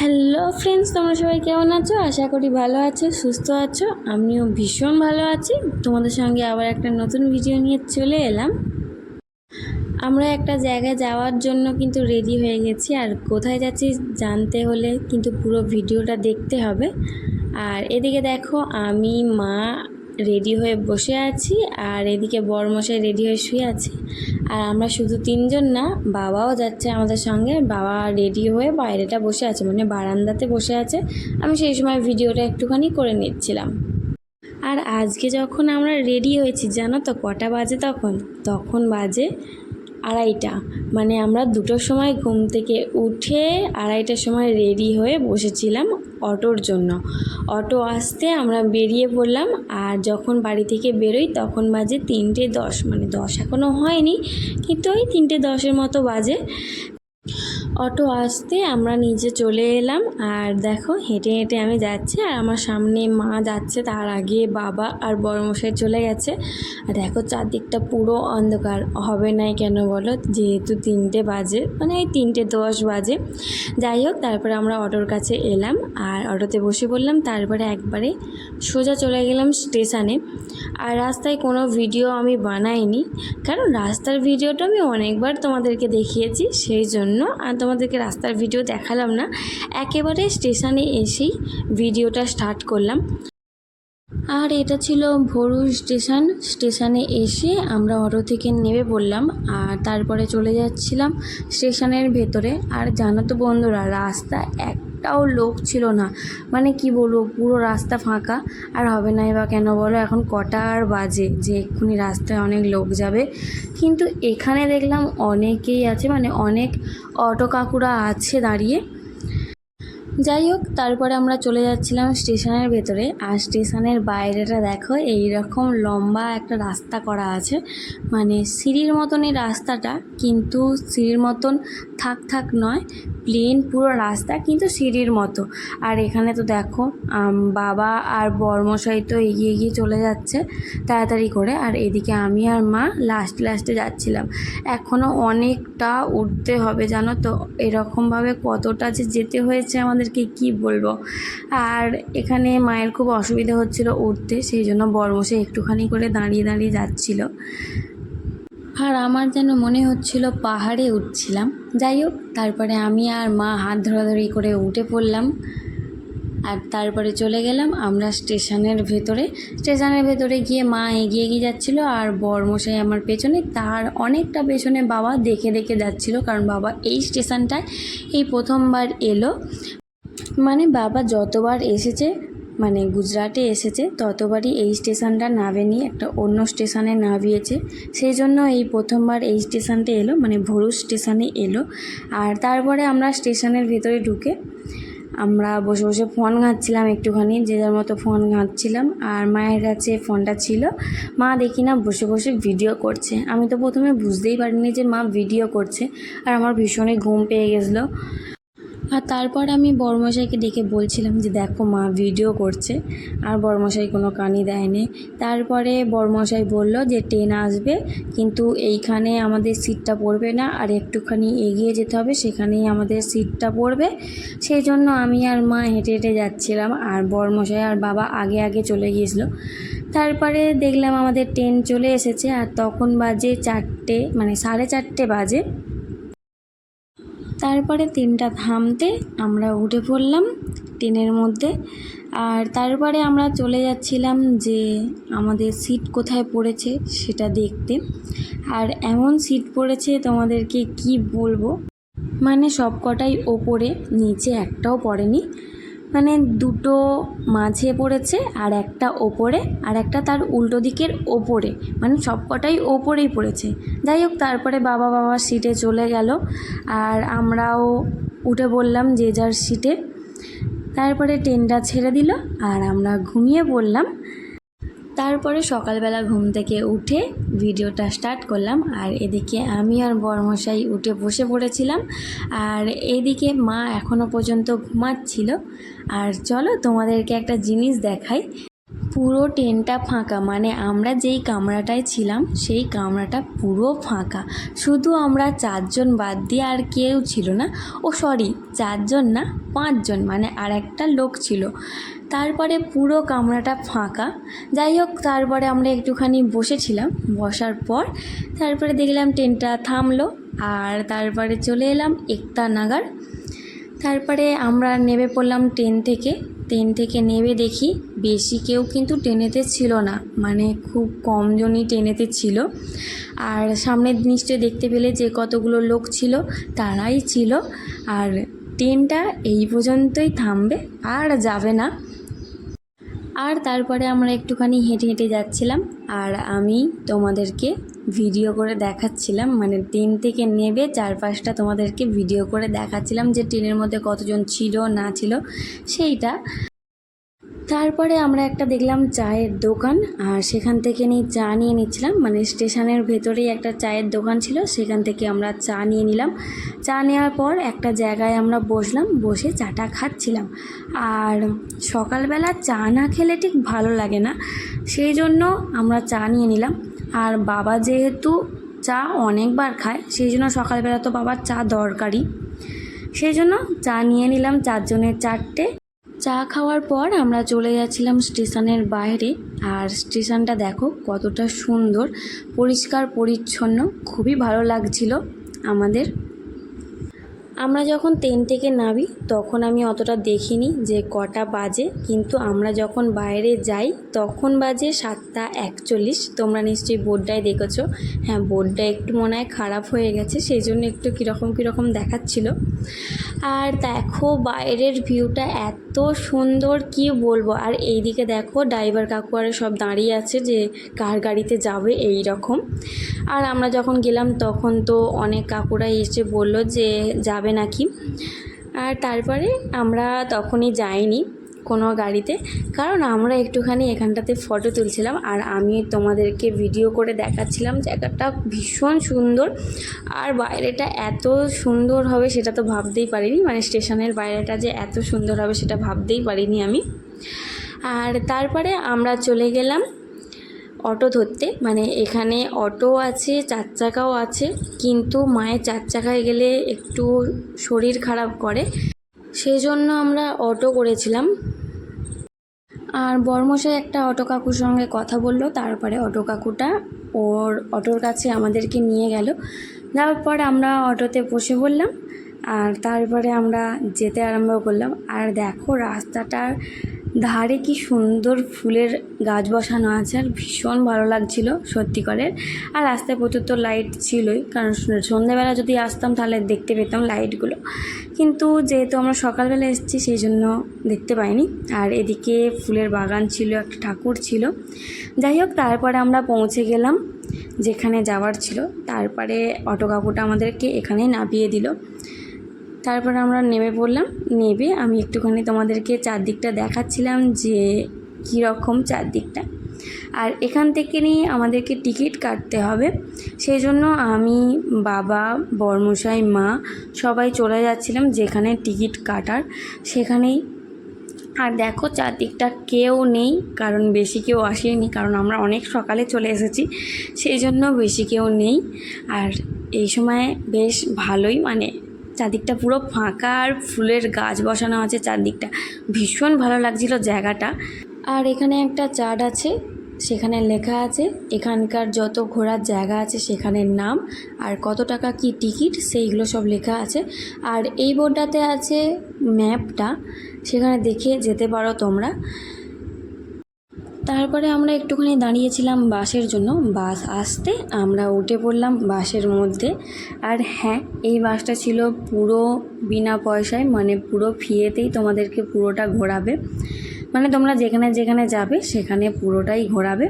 Hello friends, তোমরা সবাই কেমন আছো? আশা করি ভালো আছো, সুস্থ আছো। আমিও ভীষণ ভালো আছি। তোমাদের সঙ্গে আবার একটা নতুন ভিডিও নিয়ে চলে এলাম। আমরা একটা জায়গায় যাওয়ার জন্য কিন্তু রেডি হয়ে গেছি, আর কোথায় যাচ্ছি জানতে হলে কিন্তু পুরো ভিডিওটা দেখতে হবে। আর এদিকে দেখো, আমি মা রেডি হয়ে বসে আছি, আর এদিকে বরমশাই রেডি হয়ে শুয়ে আছে। আর আমরা শুধু তিনজন না, বাবাও যাচ্ছে আমাদের সঙ্গে। বাবা রেডি হয়ে বাইরেটা বসে আছে, মানে বারান্দাতে বসে আছে। আমি সেই সময় ভিডিওটা একটুখানি করে নিচ্ছিলাম। আর আজকে যখন আমরা রেডি হয়েছি, জানো তো কটা বাজে? তখন তখন বাজে 2:30। মানে আমরা 2টোর সময় ঘুম থেকে উঠে 2:30টার সময় রেডি হয়ে বসেছিলাম অটোর জন্য। অটো আসতে আমরা বেরিয়ে পড়লাম, আর যখন বাড়ি থেকে বেরোই তখন বাজে 3:10। মানে 10 এখনও হয়নি, কিন্তু ওই 3:10-এর মতো বাজে। অটো আসতে আমরা নিচে চলে এলাম। আর দেখো, হেঁটে হেঁটে আমি যাচ্ছি, আর আমার সামনে মা যাচ্ছে, তার আগে বাবা আর বড়মশাই চলে গেছে। আর দেখো, চারদিকটা পুরো অন্ধকার। হবে নাই কেন বলো? যেহেতু 3টে বাজে, মানে ওই 3:10 বাজে। যাই হোক, তারপরে আমরা অটোর কাছে এলাম, আর অটোতে বসে পড়লাম। তারপরে একবারে সোজা চলে গেলাম স্টেশনে। আর রাস্তায় কোনো ভিডিও আমি বানাইনি, কারণ রাস্তার ভিডিওটা আমি অনেকবার তোমাদেরকে দেখিয়েছি, সেই জন্য আর তোমাদেরকে রাস্তার ভিডিও দেখালাম না। একেবারে স্টেশনে এসেই ভিডিওটা স্টার্ট করলাম। আর এটা ছিল ভরুর স্টেশন। স্টেশনে এসে আমরা অটো থেকে নেমে পড়লাম, আর তারপরে চলে যাচ্ছিলাম স্টেশনের ভেতরে। আর জানো তো বন্ধুরা, রাস্তা একটাও লোক ছিল না। মানে কি বলবো, পুরো রাস্তা ফাঁকা। আর হবে নাই বা কেন বলো? এখন কটা আর বাজে যে এক্ষুনি রাস্তায় অনেক লোক যাবে? কিন্তু এখানে দেখলাম অনেকেই আছে, মানে অনেক অটো কাকুরা আছে দাঁড়িয়ে। যাই হোক, তারপরে আমরা চলে যাচ্ছিলাম স্টেশনের ভেতরে। আর স্টেশনের বাইরেটা দেখো, এই রকম লম্বা একটা রাস্তা করা আছে, মানে সিঁড়ির মতনই রাস্তাটা, কিন্তু সিঁড়ির মতন থাক নয়, প্লেন পুরো রাস্তা, কিন্তু সিঁড়ির মতো। আর এখানে তো দেখো, বাবা আর বরমশাই তো এগিয়ে এগিয়ে চলে যাচ্ছে তাড়াতাড়ি করে, আর এদিকে আমি আর মা লাস্টে যাচ্ছিলাম। এখনও অনেকটা উঠতে হবে, জানো তো। এরকমভাবে কতটা যে যেতে হয়েছে আমাদেরকে কি বলবো। আর এখানে মায়ের খুব অসুবিধা হচ্ছিল উঠতে, সেই জন্য বরমশাই একটুখানি করে দাঁড়িয়ে দাঁড়িয়ে যাচ্ছিল। আর আমার যেন মনে হচ্ছিল পাহাড়ে উঠছিলাম। যাই হোক, তারপরে আমি আর মা হাত ধরাধরি করে উঠে পড়লাম, আর তারপরে চলে গেলাম আমরা স্টেশনের ভেতরে। স্টেশনের ভেতরে গিয়ে মা এগিয়ে এগিয়ে যাচ্ছিলো, আর বরমশাই আমার পেছনে, তার অনেকটা পেছনে বাবা দেখে দেখে যাচ্ছিলো, কারণ বাবা এই স্টেশনটায় এই প্রথমবার এলো। মানে বাবা যতবার এসেছে, মানে গুজরাটে এসেছে, ততবারই এই স্টেশনটা নামেনি, একটা অন্য স্টেশনে নামিয়েছে। সেই জন্য এই প্রথমবার এই স্টেশনটা এলো, মানে ভরুচ স্টেশনে এলো। আর তারপরে আমরা স্টেশনের ভেতরে ঢুকে আমরা বসে বসে ফোন ঘাঁটছিলাম, একটুখানি যে যার মতো ফোন ঘাঁটছিলাম। আর মায়ের কাছে ফোনটা ছিল, মা দেখি না বসে বসে ভিডিও করছে। আমি তো প্রথমে বুঝতেই পারিনি যে মা ভিডিও করছে, আর আমার ভীষণই ঘুম পেয়ে গেছিলো। আর তারপর আমি বড়মশাইকে ডেকে বলছিলাম যে দেখো, মা ভিডিও করছে, আর বড়মশাই কোনো কানই দেয়নি। তারপরে বড়মশাই বলল যে ট্রেন আসবে, কিন্তু এইখানে আমাদের সিটটা পড়বে না, আর একটুখানি এগিয়ে যেতে হবে, সেখানেই আমাদের সিটটা পড়বে। সেই জন্য আমি আর মা হেঁটে হেঁটে যাচ্ছিলাম, আর বড়মশাই আর বাবা আগে আগে চলে গিয়েছিলো। তারপরে দেখলাম আমাদের ট্রেন চলে এসেছে, আর তখন বাজে 4টে, মানে 4:30 বাজে। তারপরে ট্রেনটা থামতে আমরা উঠে পড়লাম ট্রেনের মধ্যে। আর তারপরে আমরা চলে যাচ্ছিলাম যে আমাদের সিট কোথায় পড়েছে সেটা দেখতে। আর এমন সিট পড়েছে তোমাদেরকে কি বলবো, মানে সব কটাই ওপরে, নিচে একটাও পড়েনি। মানে দুটো মাঝে পড়েছে, আর একটা ওপরে, আর একটা তার উল্টো দিকের ওপরে, মানে সব কটাই ওপরেই পড়েছে। যাই হোক, তারপরে বাবার সিটে চলে গেল, আর আমরাও উঠে পড়লাম যে যার সিটে। তারপরে ট্রেনটা ছেড়ে দিল, আর আমরা ঘুমিয়ে পড়লাম। তারপরে সকালবেলা ঘুম থেকে উঠে ভিডিওটা স্টার্ট করলাম, আর এদিকে আমি আর বরমশাই উঠে বসে পড়েছিলাম, আর এদিকে মা এখনও পর্যন্ত ঘুমাচ্ছিল। আর চলো তোমাদেরকে একটা জিনিস দেখাই। পুরো ট্রেনটা ফাঁকা, মানে আমরা যেই কামরাটায় ছিলাম সেই কামরাটা পুরো ফাঁকা, শুধু আমরা 4 জন বাদ দিয়ে আর কেউ ছিল না। ও সরি, 4 জন না, 5 জন, মানে আর একটা লোক ছিল। তারপরে পুরো কামরাটা ফাঁকা। যাই হোক, তারপরে আমরা একটুখানি বসেছিলাম, বসার পর তারপরে দেখলাম ট্রেনটা থামলো, আর তারপরে চলে এলাম একতা নাগার। তারপরে আমরা নেমে পড়লাম ট্রেন থেকে নেমে দেখি বেশি কেউ কিন্তু ট্রেনেতে ছিল না, মানে খুব কমজনই ট্রেনেতে ছিল। আর সামনের নিশ্চয় দেখতে পেলে যে কতগুলো লোক ছিল, তারাই ছিল। আর ট্রেনটা এই পর্যন্তই থামবে, আর যাবে না। আর তারপরে আমরা একটুখানি হেঁটে হেঁটে যাচ্ছিলাম, আর আমি তোমাদেরকে ভিডিও করে দেখাচ্ছিলাম, মানে ট্রেন থেকে নেমে চারপাশটা তোমাদেরকে ভিডিও করে দেখাচ্ছিলাম যে ট্রেনের মধ্যে কতজন ছিল না ছিল সেইটা। তারপরে আমরা একটা দেখলাম চায়ের দোকান, আর সেখান থেকে চা নিয়ে নিচ্ছিলাম, মানে স্টেশনের ভেতরেই একটা চায়ের দোকান ছিল, সেখান থেকে আমরা চা নিয়ে নিলাম। চা নেওয়ার পর একটা জায়গায় আমরা বসলাম, বসে চাটা খাচ্ছিলাম। আর সকালবেলা চা না খেলে ঠিক ভালো লাগে না, সেই জন্য আমরা চা নিয়ে নিলাম। আর বাবা যেহেতু চা অনেকবার খায়, সেই জন্য সকালবেলা তো বাবার চা দরকারই, সেই জন্য চা নিয়ে নিলাম 4 জনের 4টে। চা খাওয়ার পর আমরা চলে যাচ্ছিলাম স্টেশনের বাইরে। আর স্টেশনটা দেখো কতটা সুন্দর, পরিষ্কার পরিচ্ছন্ন, খুবই ভালো লাগছিল আমাদের। আমরা যখন ট্রেন থেকে নামি তখন আমি অতটা দেখিনি যে কটা বাজে, কিন্তু আমরা যখন বাইরে যাই তখন বাজে 7:41। তোমরা নিশ্চয়ই বোর্ডটায় দেখেছো। হ্যাঁ, বোর্ডটা একটু মনে হয় খারাপ হয়ে গেছে, সেই জন্য একটু কীরকম দেখাচ্ছিল। আর দেখো বাইরের ভিউটা এত সুন্দর, কি বলবো। আর এইদিকে দেখো ড্রাইভার কাকু আর সব দাঁড়িয়ে আছে যে কার গাড়িতে যাবে এই রকম। আর আমরা যখন গেলাম তখন তো অনেক কাকুরাই এসে বলল যে যাবে নাকি। আর তারপরে আমরা তখনই যাইনি কোনো গাড়িতে, কারণ আমরা একটুখানি এখানটাতে ফটো তুলছিলাম। আর আমি তোমাদেরকে ভিডিও করে দেখাচ্ছিলাম, জায়গাটা ভীষণ সুন্দর। আর বাইরেটা এত সুন্দর হবে সেটা তো ভাবতেই পারিনি, মানে স্টেশনের বাইরেটা যে এত সুন্দর হবে সেটা ভাবতেই পারিনি আমি। আর তারপরে আমরা চলে গেলাম অটো ধরতে, মানে এখানে অটো আছে, 4 চাকাও আছে, কিন্তু মায়ের 4 চাকায় গেলে একটু শরীর খারাপ করে, সেই জন্য আমরা অটো করেছিলাম। আর বর্মশাই একটা অটো কাকুর সঙ্গে কথা বলল, তারপরে অটো কাকুটা ওর অটোর কাছে আমাদেরকে নিয়ে গেল। যাওয়ার পর আমরা অটোতে বসে পড়লাম, আর তারপরে আমরা যেতে আরম্ভ করলাম। আর দেখো রাস্তাটার ধারে কি সুন্দর ফুলের গাছ বসানো আছে, আর ভীষণ ভালো লাগছিল সত্যি করে। আর রাস্তায় প্রচুর তো লাইট ছিলই, কারণ সন্ধ্যাবেলা যদি আসতাম তাহলে দেখতে পেতাম লাইটগুলো, কিন্তু যেহেতু আমরা সকালবেলা এসেছি সেই জন্য দেখতে পাইনি। আর এদিকে ফুলের বাগান ছিল, একটা ঠাকুর ছিল। যাই হোক, তারপরে আমরা পৌঁছে গেলাম যেখানে যাওয়ার ছিল। তারপরে অটো কাকুটা আমাদেরকে এখানেই নামিয়ে দিল। তারপর আমরা নেমে পড়লাম। নেমে আমি একটুখানি তোমাদেরকে চারদিকটা দেখাচ্ছিলাম যে কীরকম চারদিকটা। আর এখান থেকে নিয়ে আমাদেরকে টিকিট কাটতে হবে, সেই জন্য আমি, বাবা, বর্মশাই, মা সবাই চলে যাচ্ছিলাম যেখানে টিকিট কাটার সেখানেই। আর দেখো চারদিকটা কেউ নেই, কারণ বেশি কেউ আসেনি, কারণ আমরা অনেক সকালে চলে এসেছি, সেই জন্য বেশি কেউ নেই। আর এই সময় বেশ ভালোই, মানে চারদিকটা পুরো ফাঁকা, আর ফুলের গাছ বসানো আছে চারদিকটা, ভীষণ ভালো লাগছিল জায়গাটা। আর এখানে একটা চার্ট আছে, সেখানে লেখা আছে এখানকার যত ঘোরার জায়গা আছে সেখানের নাম, আর কত টাকা কি টিকিট সেইগুলো সব লেখা আছে। আর এই বোর্ডটাতে আছে ম্যাপটা, সেখানে দেখে যেতে পারো তোমরা। তারপরে আমরা একটুখানি দাঁড়িয়েছিলাম বাসের জন্য, বাস আসতে আমরা উঠে পড়লাম বাসের মধ্যে। আর হ্যাঁ, এই বাসটা ছিল পুরো বিনা পয়সায়, মানে পুরো ফ্রিতেই তোমাদেরকে পুরোটা ঘোরাবে, মানে তোমরা যেখানে যেখানে যাবে সেখানে পুরোটাই ঘোরাবে,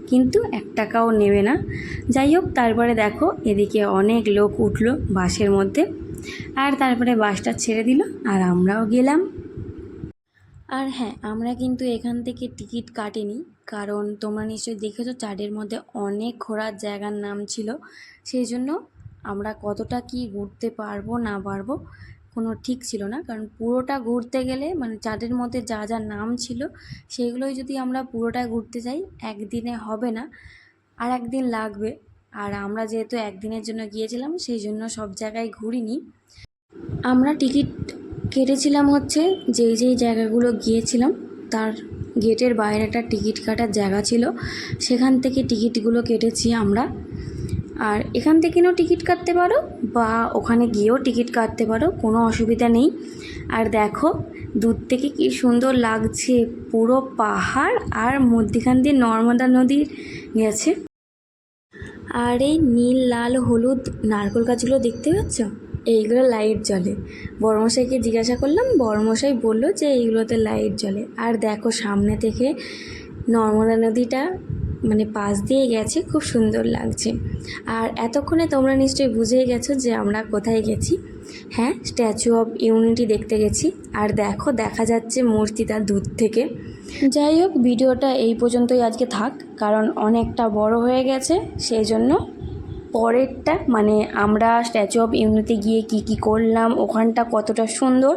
কিন্তু 1 টাকাও নেবে না। যাই হোক, তারপরে দেখো এদিকে অনেক লোক উঠলো বাসের মধ্যে। আর তারপরে বাসটা ছেড়ে দিল, আর আমরাও গেলাম। আর হ্যাঁ, আমরা কিন্তু এখান থেকে টিকিট কাটিনি, কারণ তোমরা নিশ্চয়ই দেখেছো চার্টের মধ্যে অনেক ঘোরার জায়গার নাম ছিল, সেই জন্য আমরা কতটা কি ঘুরতে পারবো না পারবো কোনো ঠিক ছিল না, কারণ পুরোটা ঘুরতে গেলে মানে চাঁদের মধ্যে যা যা নাম ছিল সেগুলোই যদি আমরা পুরোটা ঘুরতে যাই একদিনে হবে না, আর একদিন লাগবে। আর আমরা যেহেতু একদিনের জন্য গিয়েছিলাম সেই জন্য সব জায়গায় ঘুরিনি। আমরা টিকিট কেটেছিলাম হচ্ছে যেই জায়গাগুলো গিয়েছিলাম তার গেটের বাইরে একটা টিকিট কাটার জায়গা ছিল, সেখান থেকে টিকিটগুলো কেটেছি আমরা। আর এখান থেকেও টিকিট কাটতে পারো বা ওখানে গিয়েও টিকিট কাটতে পারো, কোনো অসুবিধা নেই। আর দেখো দূর থেকে কি সুন্দর লাগছে, পুরো পাহাড় আর মধ্যিখান দিয়ে নর্মদা নদী গেছে। আর এই নীল লাল হলুদ নারকেল গাছগুলো দেখতে পাচ্ছ, এইগুলো লাইট জ্বলে। বড়মশাইকে জিজ্ঞাসা করলাম, বড়মশাই বললো যে এইগুলোতে লাইট জ্বলে। আর দেখো সামনে থেকে নর্মদা নদীটা মানে পাশ দিয়ে গেছে, খুব সুন্দর লাগছে। আর এতক্ষণে তোমরা নিশ্চয়ই বুঝেই গেছো যে আমরা কোথায় গেছি। হ্যাঁ, স্ট্যাচু অফ ইউনিটি দেখতে গেছি। আর দেখো দেখা যাচ্ছে মূর্তিটা দূর থেকে। যাই হোক, ভিডিওটা এই পর্যন্তই আজকে থাক, কারণ অনেকটা বড় হয়ে গেছে। সেই জন্য পরেরটা মানে আমরা স্ট্যাচু অফ ইউনিটি গিয়ে কি করলাম, ওখানটা কতটা সুন্দর,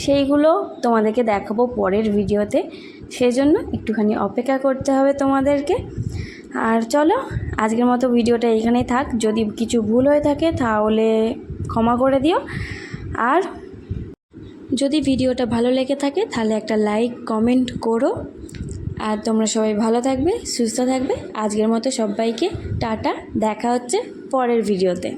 সেইগুলো তোমাদেরকে দেখাবো পরের ভিডিওতে। সেই জন্য একটুখানি অপেক্ষা করতে হবে তোমাদেরকে। আর চলো আজকের মতো ভিডিওটা এইখানেই থাক। যদি কিছু ভুল হয়ে থাকে তাহলে ক্ষমা করে দিও। আর যদি ভিডিওটা ভালো লেগে থাকে তাহলে একটা লাইক কমেন্ট করো। আর তোমরা সবাই ভালো থাকবে, সুস্থ থাকবে। আজকের মতো সবাইকে টাটা, দেখা হচ্ছে পরের ভিডিওতে।